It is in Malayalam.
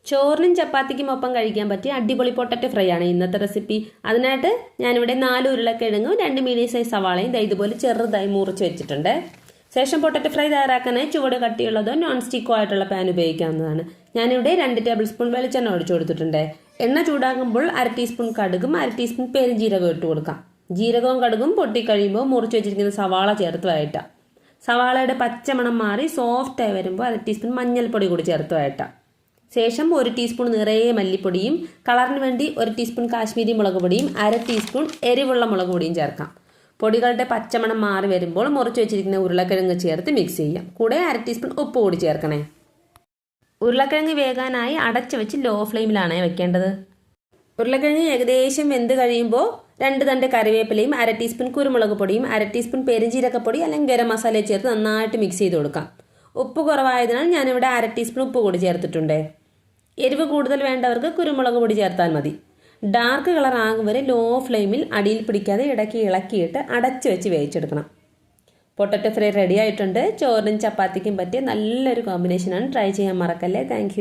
ചോറിനും ചപ്പാത്തിക്കും ഒപ്പം കഴിക്കാൻ പറ്റിയ അടിപൊളി പൊട്ടറ്റോ ഫ്രൈ ആണ് ഇന്നത്തെ റെസിപ്പി. അതിനായിട്ട് ഞാനിവിടെ 4 ഉരുളക്കിഴങ്ങും 2 മീഡിയം സൈസ് സവാളയും ഇതുപോലെ ചെറുതായി മുറിച്ച് വെച്ചിട്ടുണ്ട്. ശേഷം പൊട്ടറ്റോ ഫ്രൈ തയ്യാറാക്കാനായി ചുവട് കട്ടിയുള്ളതോ നോൺ സ്റ്റിക്കോ ആയിട്ടുള്ള പാൻ ഉപയോഗിക്കാവുന്നതാണ്. ഞാനിവിടെ 2 ടേബിൾ സ്പൂൺ വെളിച്ചെണ്ണ ഒഴിച്ചു കൊടുത്തിട്ടുണ്ട്. എണ്ണ ചൂടാകുമ്പോൾ 1/2 ടീസ്പൂൺ കടുകും 1/2 ടീസ്പൂൺ പെരുംജീരകവും ഇട്ട് കൊടുക്കാം. ജീരകവും കടുകും പൊട്ടിക്കഴിയുമ്പോൾ മുറിച്ച് വെച്ചിരിക്കുന്ന സവാള ചേർത്ത് വഴറ്റാം. സവാളയുടെ പച്ചമണം മാറി സോഫ്റ്റായി വരുമ്പോൾ 1/2 ടീസ്പൂൺ മഞ്ഞൾപ്പൊടി കൂടി ചേർത്ത് വഴറ്റാം. ശേഷം 1 ടീസ്പൂൺ നിറയെ മല്ലിപ്പൊടിയും കളറിന് വേണ്ടി 1 ടീസ്പൂൺ കാശ്മീരി മുളക് പൊടിയും 1/2 ടീസ്പൂൺ എരിവുള്ള മുളക് പൊടിയും ചേർക്കാം. പൊടികളുടെ പച്ചമണം മാറി വരുമ്പോൾ മുറിച്ച് വെച്ചിരിക്കുന്ന ഉരുളക്കിഴങ്ങ് ചേർത്ത് മിക്സ് ചെയ്യാം. കൂടെ 1/2 ടീസ്പൂൺ ഉപ്പ് കൂടി ചേർക്കണേ. ഉരുളക്കിഴങ്ങ് വേകാനായി അടച്ചു വെച്ച് ലോ ഫ്ലെയിമിലാണ് വെക്കേണ്ടത്. ഉരുളക്കിഴങ്ങ് ഏകദേശം വെന്ത് കഴിയുമ്പോൾ 2 തണ്ട് കറിവേപ്പിലയും 1/2 ടീസ്പൂൺ കുരുമുളക് പൊടിയും 1/2 ടീസ്പൂൺ പെരുംജീരകപ്പൊടി അല്ലെങ്കിൽ ഗരം മസാല ചേർത്ത് നന്നായിട്ട് മിക്സ് ചെയ്ത് കൊടുക്കാം. ഉപ്പ് കുറവായതിനാൽ ഞാനിവിടെ 1/2 ടീസ്പൂൺ ഉപ്പ് കൂടി ചേർത്തിട്ടുണ്ട്. എരിവ് കൂടുതൽ വേണ്ടവർക്ക് കുരുമുളക് പൊടി ചേർത്താൽ മതി. ഡാർക്ക് കളർ ആകും വരെ ലോ ഫ്ലെയിമിൽ അടിയിൽ പിടിക്കാതെ ഇടയ്ക്ക് ഇളക്കിയിട്ട് അടച്ചു വെച്ച് വേവിച്ചെടുക്കണം. പൊട്ടറ്റോ ഫ്രൈ റെഡി ആയിട്ടുണ്ട്. ചോറിനും ചപ്പാത്തിക്കും പറ്റിയ നല്ലൊരു കോമ്പിനേഷനാണ്. ട്രൈ ചെയ്യാൻ മറക്കല്ലേ. താങ്ക്